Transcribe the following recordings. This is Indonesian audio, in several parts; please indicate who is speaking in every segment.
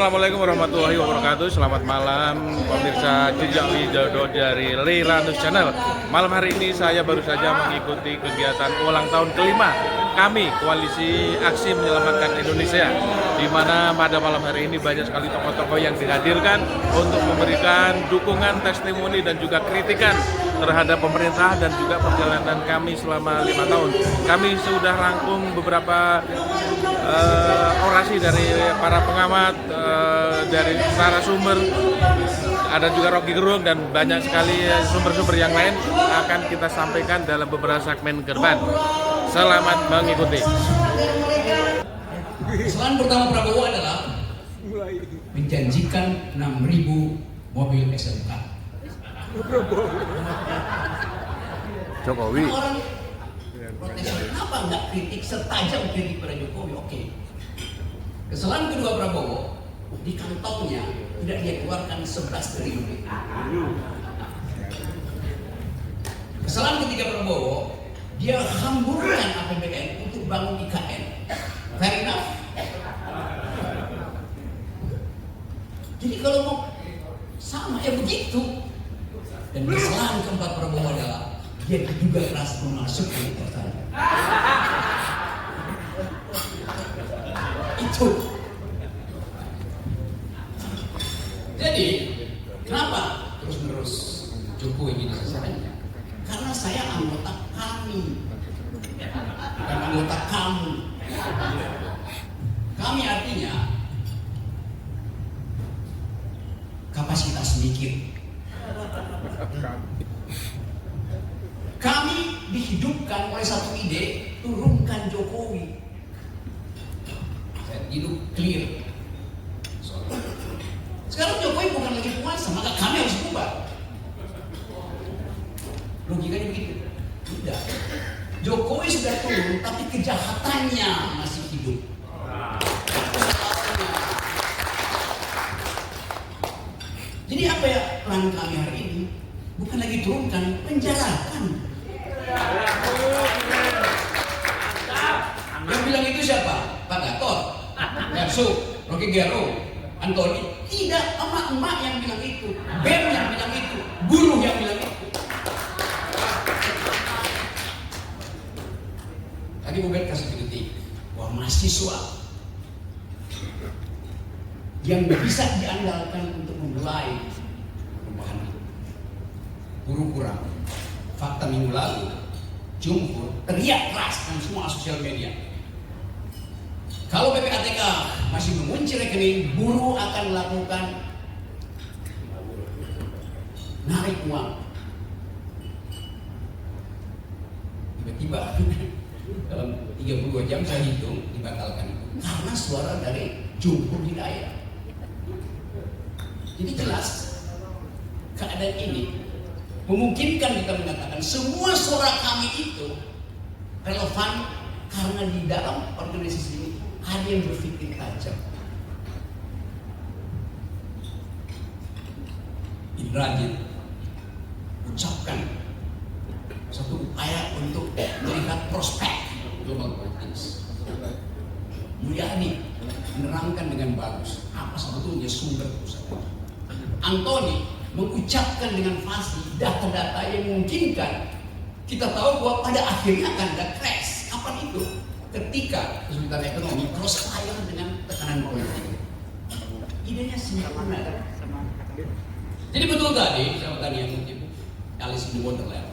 Speaker 1: Assalamualaikum warahmatullahi wabarakatuh. Selamat malam pemirsa Jejak Widodo dari Leiranus Channel. Malam hari ini saya baru saja mengikuti kegiatan ulang tahun kelima kami Koalisi Aksi Menyelamatkan Indonesia, di mana pada malam hari ini banyak sekali tokoh-tokoh yang dihadirkan untuk memberikan dukungan, testimoni dan juga kritikan terhadap pemerintah dan juga perjalanan kami selama 5 tahun. Kami sudah rangkum beberapa orasi dari para pengamat, dari narasumber, ada juga Rocky Gerung dan banyak sekali sumber-sumber yang lain akan kita sampaikan dalam beberapa segmen ke depan. Selamat mengikuti.
Speaker 2: Kesalahan pertama Prabowo adalah menjanjikan 6.000 mobil SMK.
Speaker 1: Jokowi.
Speaker 2: Orang protes, kenapa nggak kritik setajam kritik pada Jokowi? Oke. Kesalahan kedua Prabowo, di kantongnya tidak dia keluarkan 11 triliun. Kesalahan ketiga Prabowo, dia hamburkan APBN untuk bangun IKN. Fair enough. Jadi kalau mau sama ya begitu. Dan kesalahan keempat Prabowo adalah dia diduga keras memasuki pertanyaan. Itu. Jadi kenapa terus-menerus Jokowi ini selesainya? Karena saya anggota kami, bukan anggota kamu. Kami artinya kapasitas mikir. Kami dihidupkan oleh satu ide, turunkan Jokowi. Saya hidup clear. Sekarang Jokowi bukan lagi penguasa, maka kami harus bubar. Logikanya begitu. Tidak. Jokowi sudah turun, tapi kejahatannya masih hidup. Jadi apa ya plan kami hari ini? Bukan lagi turunkan, penjarakan. Yang bilang itu siapa? Pak Gatot, Yarsu, Rocky Gerung, Antoni. Tidak, emak-emak yang bilang itu, BEM yang bilang itu, buruh yang bilang itu. Tadi Bu Bet kasih kritik bahwa mahasiswa yang bisa diandalkan untuk memulai perubahan itu. Buruh kurang. Fakta minggu lalu, Jumhur teriak keras dan semua sosial media. Kalau PPATK masih mengunci rekening, buruh akan melakukan narik uang. Tiba-tiba dalam 32 jam saya hitung dibatalkan karena suara dari Jumhur di daerah. Jadi jelas keadaan ini memungkinkan kita mengatakan semua suara kami itu relevan karena di dalam organisasi ini ada yang berpikir tajam. Indrajit ucapkan satu upaya untuk melihat prospek global politics. Mulyadi menerangkan dengan bagus apa sebetulnya sumber usaha. Antoni mengucapkan dengan fasih data-data yang memungkinkan kita tahu bahwa pada akhirnya akan ada crash. Kapan itu? Ketika kesulitan ekonomi crossfire dengan tekanan politik. Idenya sempurna. Jadi betul tadi, saya tadi yang mungkin Alice in Wonderland,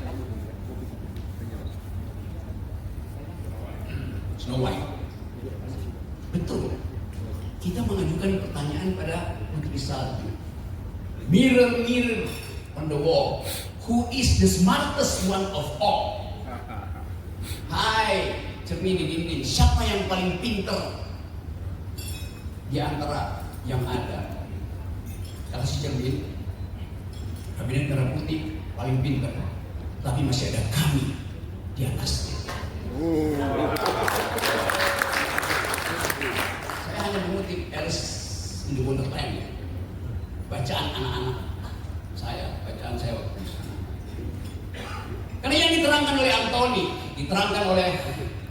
Speaker 2: Snow White. Betul. Kita mengajukan pertanyaan pada Putri Salju. Mirror, mirror on the wall, who is the smartest one of all? Hai, cermin di dinding, siapa yang paling pintar di antara yang ada? Kata si cermin, kabinet merah putih paling pintar, tapi masih ada kami di atasnya. Saya hanya mengutip Alice in the Wonderland, bacaan anak-anak saya, bacaan saya waktu itu. Karena yang diterangkan oleh Antoni, diterangkan oleh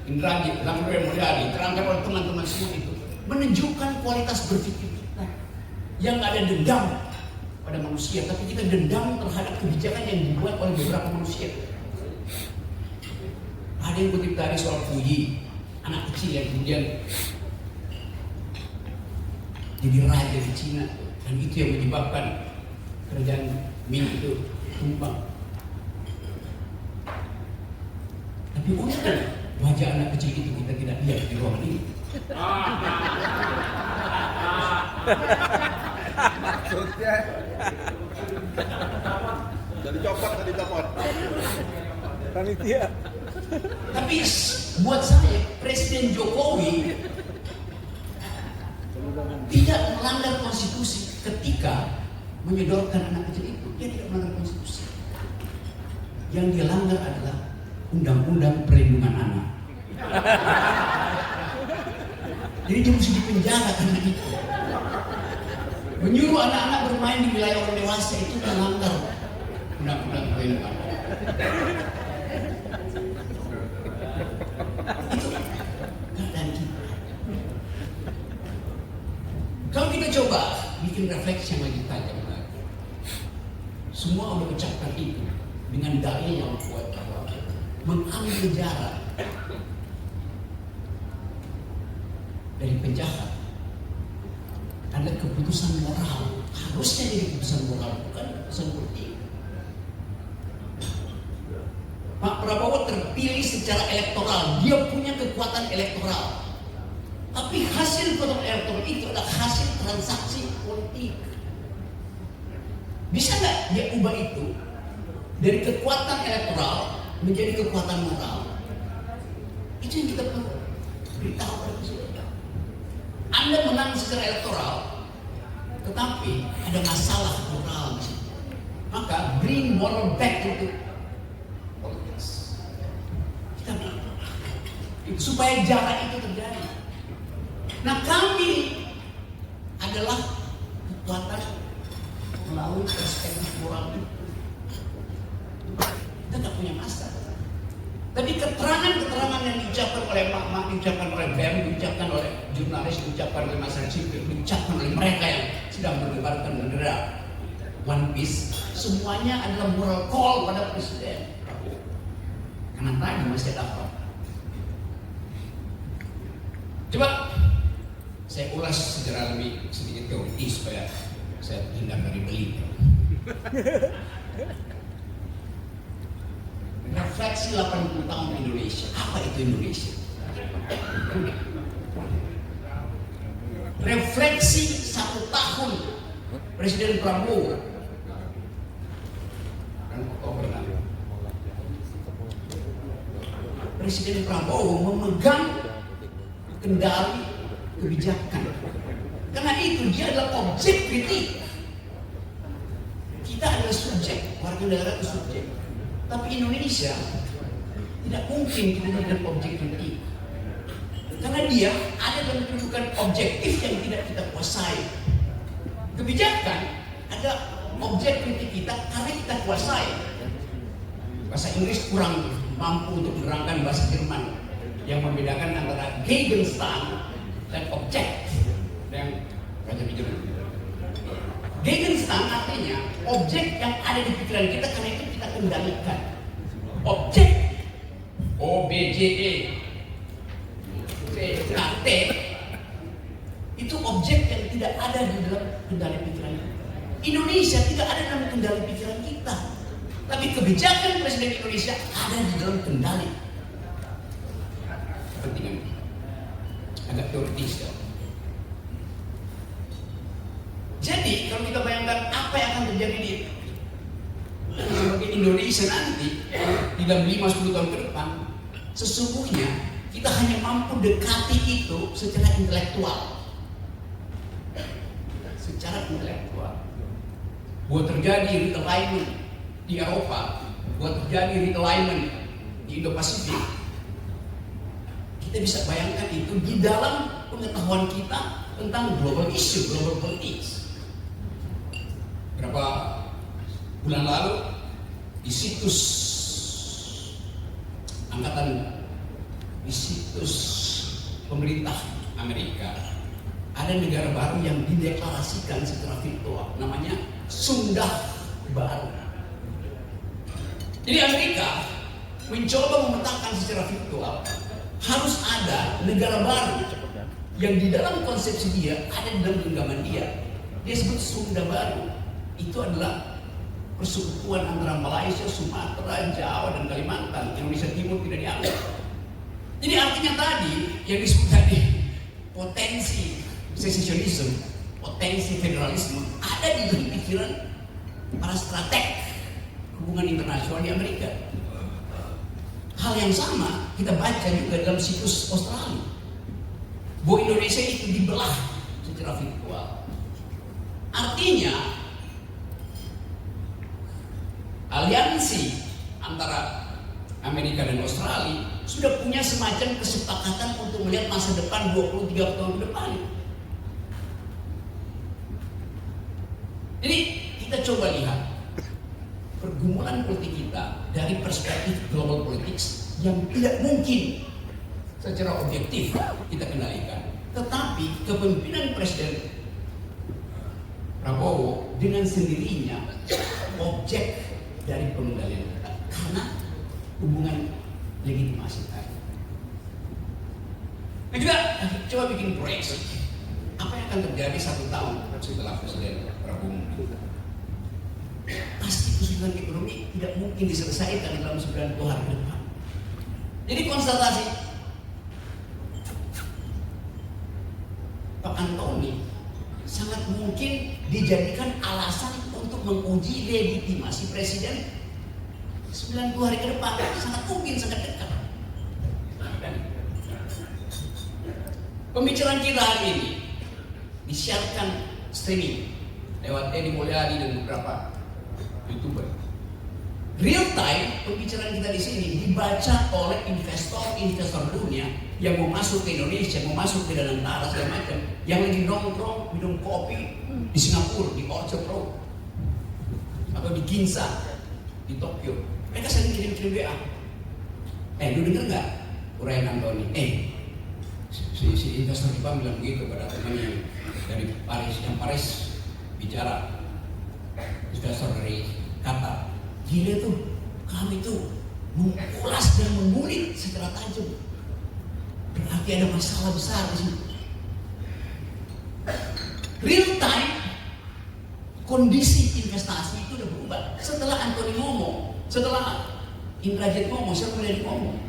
Speaker 2: Indrajit, Lamber Mulyadi, diterangkan oleh teman-teman semua itu menunjukkan kualitas berpikir kita. yang nggak ada dendam pada manusia, tapi kita dendam terhadap kebijakan yang dibuat oleh beberapa manusia. Ada yang kutip tadi soal Puyi, anak kecil yang kemudian jadi raja di Cina, dan itu yang menyebabkan kerajaan Ming itu tumbang. Tapi untung wajah anak kecil itu kita tidak lihat di ruangan ini.
Speaker 3: Maksudnya jadi copot. Panitia.
Speaker 2: Tapi buat saya Presiden Jokowi tidak melanggar konstitusi ketika menyodorkan anak kecil itu. Dia tidak melanggar konstitusi. Yang dia langgar adalah Undang-Undang Perlindungan Anak. Jadi dia mesti dipenjara karena itu. Menyuruh anak-anak bermain di wilayah orang dewasa itu melanggar Undang-Undang Perlindungan Anak. Itu keadaan kita. Kalau kita coba bikin refleksi yang lagi tajam lagi, semua udah ucapkan itu dengan dalil yang kuat bahwa mengambil jarak dari penjahat adalah keputusan moral. Harusnya jadi keputusan moral, bukan keputusan politik. Pak Prabowo terpilih secara elektoral, dia punya kekuatan elektoral. Tapi hasil kekuatan elektoral itu adalah hasil transaksi politik. Bisa nggak dia ubah itu dari kekuatan elektoral menjadi kekuatan moral? Itu yang kita perlu beritahu pada masyarakat. Anda menang secara elektoral, tetapi ada masalah moral di situ. Maka bring moral back into politics. Kita supaya jarak itu terjadi. Nah, kami adalah kekuatan melalui perspektif moral itu. Kita tidak punya masalah. Tapi keterangan-keterangan yang diucapkan oleh mak-mak, diucapkan oleh BEM, diucapkan oleh jurnalis, diucapkan oleh masyarakat sipil, diucapkan oleh mereka yang sedang mendebarkan bendera One Piece, semuanya adalah moral call pada presiden. Karena tadi masih dapat. Coba saya ulas secara lebih sedikit teoritis supaya saya hindar dari beli. Refleksi 80 tahun Indonesia. Apa itu Indonesia? Refleksi 1 tahun Presiden Prabowo. Presiden Prabowo memegang kendali kebijakan. Karena itu dia adalah objek kritik. Kita adalah subjek, warga negara itu subjek. Tapi Indonesia tidak mungkin kita jadi objek kritik. Karena dia ada dalam kedudukan objektif yang tidak kita kuasai. Kebijakan ada objek kritik kita karena kita kuasai. Bahasa Inggris kurang mampu untuk menerangkan bahasa Jerman yang membedakan antara Gegenstand dan objek yang baca di Jerman. Gegenstand artinya objek yang ada di pikiran kita karena itu kita kendalikan. Objek O, B, J, E, P, K, T itu objek yang tidak ada di dalam kendali pikiran kita. Indonesia tidak ada dalam kendali pikiran kita. Tapi kebijakan Presiden Indonesia ada di dalam kendali. Kepentingan agak teoritis ya. Jadi kalau kita bayangkan apa yang akan terjadi di sebagai Indonesia nanti di dalam 5-10 tahun ke depan, sesungguhnya kita hanya mampu dekati itu secara intelektual. Secara intelektual. Buat terjadi realignment di Eropa, buat terjadi realignment di Indo-Pasifik, kita bisa bayangkan itu di dalam pengetahuan kita tentang global issue, global politics. Berapa bulan lalu di situs angkatan, di situs pemerintah Amerika ada negara baru yang dideklarasikan secara virtual, namanya Sunda Baru. Jadi Amerika mencoba memetakan secara virtual, harus ada negara baru yang di dalam konsepsi dia, ada di dalam genggaman dia. Dia sebut Sunda Baru. Itu adalah persekutuan antara Malaysia, Sumatera, Jawa, dan Kalimantan. Indonesia Timur tidak dianggap. Jadi artinya tadi yang disebut tadi potensi secesionisme, potensi federalisme ada di dalam pikiran para strateg hubungan internasional di Amerika. Hal yang sama kita baca juga dalam situs Australia, bahwa Indonesia itu dibelah secara virtual. Artinya aliansi antara Amerika dan Australia sudah punya semacam kesepakatan untuk melihat masa depan 20-30 tahun ke depan. Jadi kita coba lihat pergumulan politik kita dari perspektif global politics yang tidak mungkin secara objektif kita kendalikan. Tetapi kepemimpinan Presiden Prabowo dengan sendirinya objek dari pengendalian kita karena hubungan legitimasi tadi. Nah juga coba bikin proyeksi apa yang akan terjadi 1 tahun setelah Presiden Prabowo. Pasti kesulitan ekonomi tidak mungkin diselesaikan dalam 90 hari ke depan. Jadi konstatasi Pak Antoni sangat mungkin dijadikan alasan untuk menguji legitimasi presiden 90 hari ke depan. Sangat mungkin, sangat dekat. Pembicaraan kita hari ini disiarkan streaming lewat Edi Mulyadi dan beberapa YouTuber. Real time pembicaraan kita di sini dibaca oleh investor dunia yang mau masuk ke Indonesia, mau masuk ke Danantara segala macam, yang lagi nongkrong minum kopi di Singapura, di Orchard Road, atau di Ginza, di Tokyo. Mereka sering kirim WA. Lu denger nggak uraian Antoni? Si investor Jepang bilang begitu pada teman yang dari Paris, yang Paris bicara, investor dari Qatar. Gila tuh, kami tuh mengulas dan mengulik secara tajam. Berarti ada masalah besar di sini. Real time kondisi investasi itu udah berubah. Setelah Antoni ngomong, setelah Indrajit ngomong, saya mulai ngomong.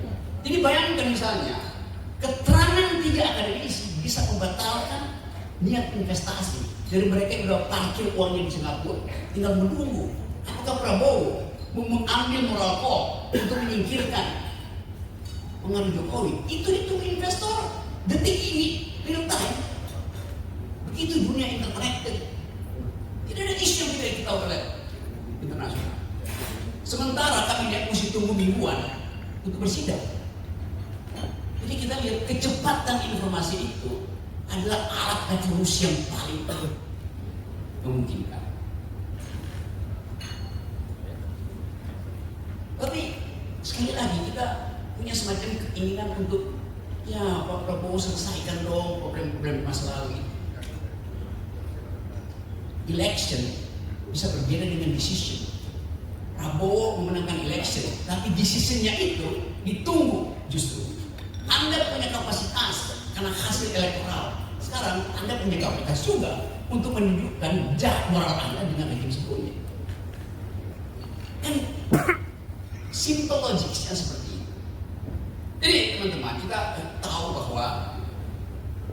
Speaker 2: Jadi bayangkan misalnya, keterangan tidak akademisi bisa membatalkan niat investasi dari mereka yang udah parkir uangnya di Singapura, tinggal menunggu apakah Prabowo mengambil moral call untuk menyingkirkan pengaruh Jokowi. Itu investor detik ini real time. Begitu dunia interconnected. Tidak ada isu yang tidak diketahui oleh internasional. Sementara kabinet mesti tunggu mingguan untuk bersidang. Jadi kita lihat kecepatan informasi itu adalah alat revolusi yang paling memungkinkan. Tapi sekali lagi kita punya semacam keinginan untuk Pak Prabowo selesaikan dong problem-problem masa lalu ini. Election bisa berbeda dengan decision. Prabowo memenangkan election, tapi decisionnya itu ditunggu justru. Anda punya kapasitas karena hasil elektoral. Sekarang Anda punya kapasitas juga untuk menunjukkan jarak moral Anda dengan rejim sebelumnya. Kan simple logicsnya seperti itu. Jadi teman-teman, kita tahu bahwa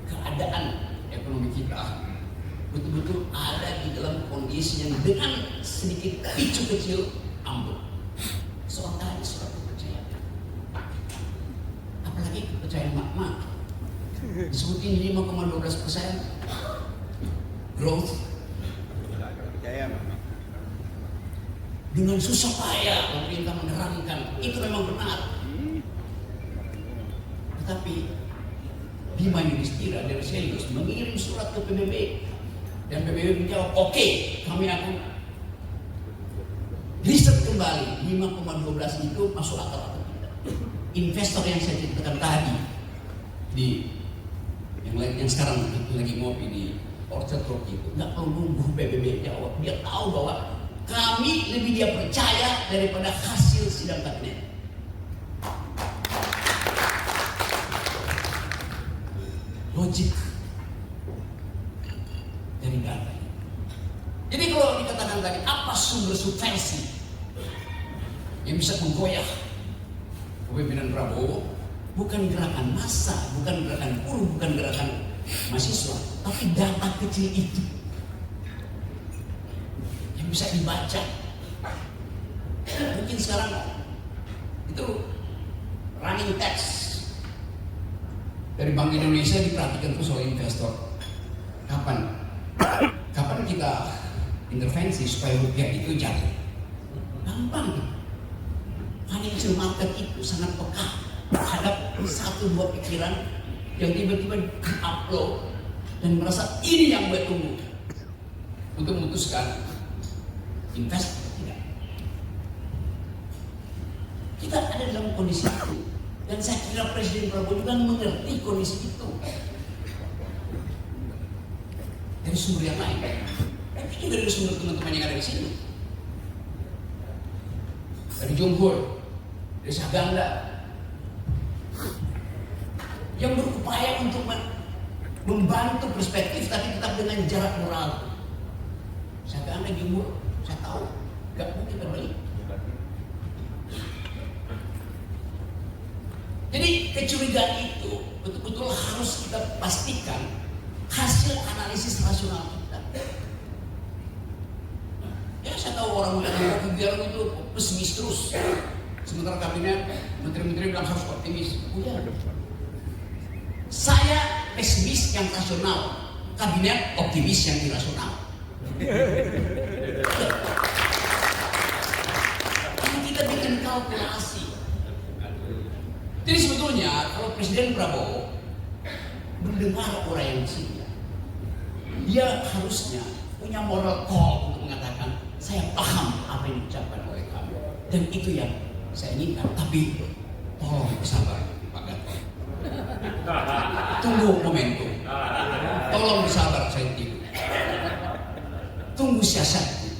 Speaker 2: keadaan ekonomi kita betul-betul ada di dalam kondisi yang dengan sedikit picu kecil ambruk. Soal tadi soal kepercayaan, apalagi kepercayaan mak-mak disebutin 5,12% growth dengan susah payah pemerintah menerangkan itu memang benar. Tetapi Bima Yudhistira dari Selius mengirim surat ke PBB dan PBB menjawab, oke, kami akan riset kembali 5,12 itu masuk akal atau tidak. Investor yang saya ceritakan tadi di yang yang sekarang lagi ngopi di Orchard Rock itu nggak perlu nunggu PBB jawab. Dia tahu bahwa kami lebih dia percaya daripada hasil sidang kabinet. Logik dari data. Jadi kalau dikatakan tadi apa sumber subversi yang bisa menggoyah kepemimpinan Prabowo, bukan gerakan massa, bukan gerakan buruh, bukan gerakan mahasiswa, tapi data kecil itu yang bisa dibaca. Mungkin sekarang itu running text dari Bank Indonesia diperhatikan terus oleh investor. Kapan kita intervensi supaya rupiah itu jatuh? Gampang. Financial market itu sangat peka terhadap satu dua pikiran yang tiba-tiba di-upload dan merasa ini yang gue tunggu untuk memutuskan invest atau tidak. Kita ada dalam kondisi itu dan saya kira Presiden Prabowo juga mengerti kondisi itu dari sumber yang lain, tapi juga dari sumber teman-teman yang ada di sini, dari Jonggol, dari Saganda, yang berupaya untuk membantu perspektif tapi tetap dengan jarak moral. Saganda, Jonggol, saya tahu gak mungkin terbalik. Jadi kecurigaan itu betul-betul harus kita pastikan hasil analisis rasional kita. Ya saya tahu orang bilang kegiatan itu pesimis terus. Sementara kabinet, menteri-menteri bilang harus optimis. Ya. Saya pesimis yang rasional, kabinet optimis yang irasional. Ini kita bikin kalkulasi. Jadi sebetulnya kalau Presiden Prabowo mendengar orang yang di sini, dia harusnya punya moral call untuk mengatakan saya paham apa yang diucapkan oleh kamu dan itu yang saya inginkan, tapi tolong bersabar Pak Gatot. Tunggu momentum. Tolong bersabar saya tidur. Tunggu siasatku.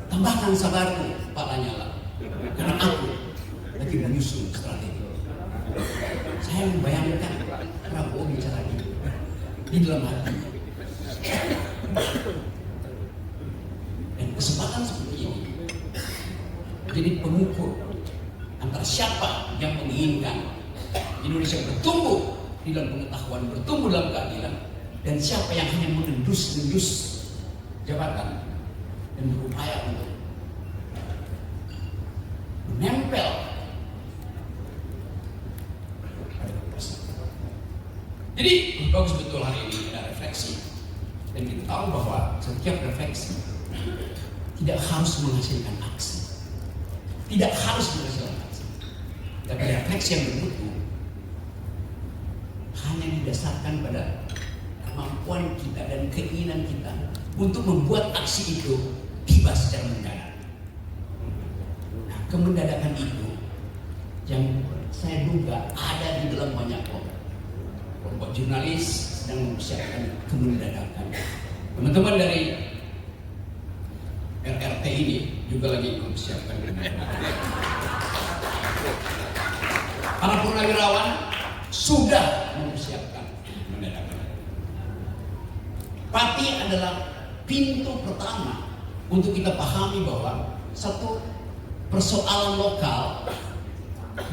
Speaker 2: Tambahkan sabarku Pak Lanyala. Karena aku lagi menyusun strategi. Saya membayangkan Prabowo bicara di dalam hati. Dan kesempatan seperti ini jadi pengukur antara siapa yang menginginkan Indonesia bertumbuh di dalam pengetahuan, bertumbuh dalam keadilan, dan siapa yang hanya mengendus-endus jabatan dan berupaya untuk menempel. Jadi bagus betul hari ini ada refleksi dan kita tahu bahwa setiap refleksi tidak harus menghasilkan aksi, tidak harus menghasilkan aksi, tapi refleksi yang bermutu hanya didasarkan pada kemampuan kita dan keinginan kita untuk membuat aksi itu tiba secara mendadak. Nah, kemendadakan itu yang saya duga ada di dalam banyak kelompok jurnalis sedang mempersiapkan kemendadakan. Teman-teman dari RRT ini juga lagi mempersiapkan kemendadakan. Para purnawirawan sudah mempersiapkan kemendadakan. Pati adalah pintu pertama untuk kita pahami bahwa satu persoalan lokal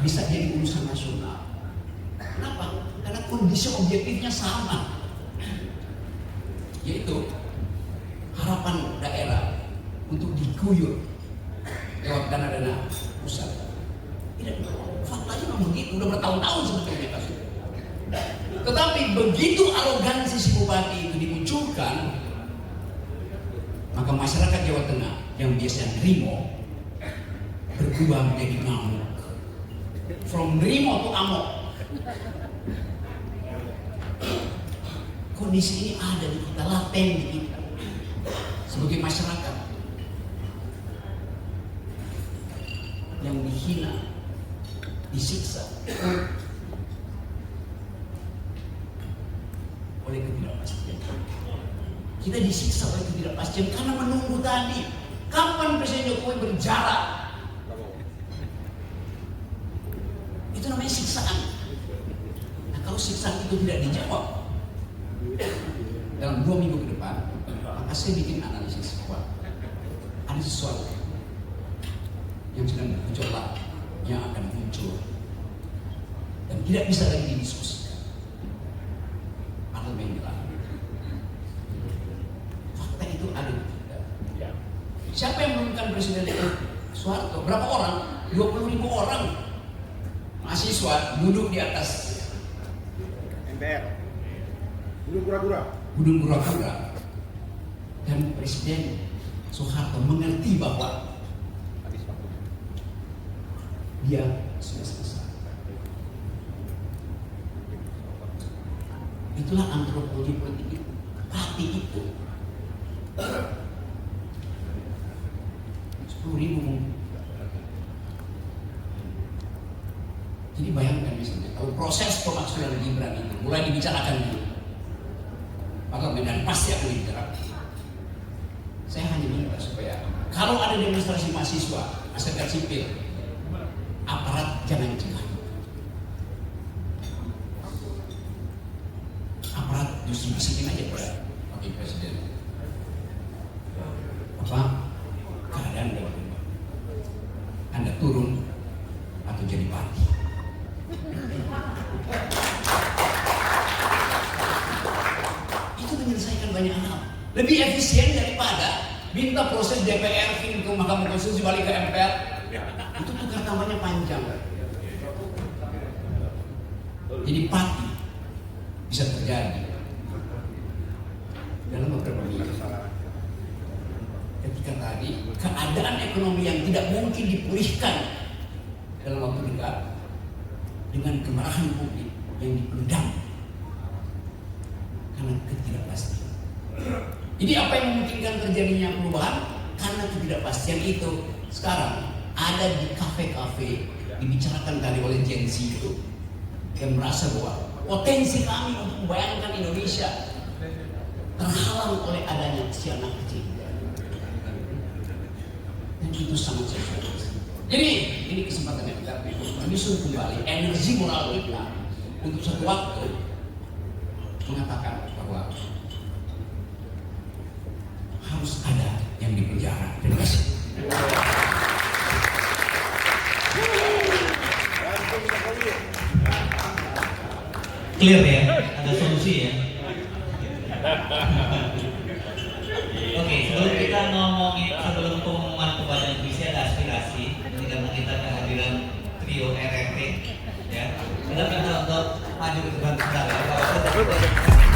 Speaker 2: bisa jadi urusan nasional. Kenapa? Karena kondisi objektifnya sama, yaitu harapan daerah untuk diguyur lewat dana-dana pusat. Tidak, faktanya memang begitu, udah bertahun-tahun sebetulnya kasus. Tetapi begitu arogansi si bupati itu dimunculkan, maka masyarakat Jawa Tengah yang biasanya nerimo berubah menjadi ngamuk. From nerimo to amok. Kondisi ini ada di kita, laten di kita sebagai masyarakat yang dihina, disiksa, oleh ketidakpastian. Kita disiksa oleh ketidakpastian karena menunggu tadi kapan Presiden Jokowi berjarak. Itu namanya siksaan. Nah, kalau siksaan itu tidak dijawab dalam 2 minggu ke depan, maka saya bikin analisis kuat. Ada sesuatu yang sedang bergejolak yang akan muncul dan tidak bisa lagi didiskusikan. Parlemen gelap. Fakta itu ada. Siapa yang menurunkan Presiden Soeharto? Berapa orang? 20.000 orang mahasiswa duduk di atas
Speaker 3: MPR. Dulu kura-kura.
Speaker 2: Gunung Kura-Kura, dan Presiden Soeharto mengerti bahwa dia sudah selesai. Itulah antropologi politik itu, hati itu. 10.000. Jadi bayangkan misalnya, kalau proses pemaksulan Gibran itu mulai dibicarakan di parlemen dan pasti akan dibicarakan. Saya hanya minta supaya kalau ada demonstrasi mahasiswa, masyarakat sipil, aparat jangan cegah. Aparat justru bisikin aja pada Wakil Presiden. Keadaan udah berubah. Anda turun atau jadi parti. Itu menyelesaikan banyak hal. Lebih efisien daripada minta proses DPR ke Mahkamah Konstitusi balik ke MPR. Itu tukar tambahnya panjang. Jadi parti bisa terjadi dalam beberapa minggu. Ketika tadi keadaan ekonomi yang tidak mungkin dipulihkan dalam waktu dekat dengan kemarahan publik yang dipendam karena ketidakpastian. Jadi apa yang memungkinkan terjadinya perubahan? Karena ketidakpastian itu sekarang ada di kafe-kafe dibicarakan tadi oleh Gen Z itu yang merasa bahwa potensi kami untuk membayangkan Indonesia terhalang oleh adanya si anak kecil. Dan itu sangat serius. Jadi ini kesempatan yang kita menyusun kembali energi moral kita untuk satu waktu mengatakan bahwa harus ada yang dipenjara. Terima kasih.
Speaker 4: Clear ya, ada solusi ya. Oke, sebelum kita ngomongin, sebelum pengumuman kepada visi ada aspirasi, ini karena kita kehadiran trio RRT, ya. Kita minta untuk maju ke depan sebentar ya.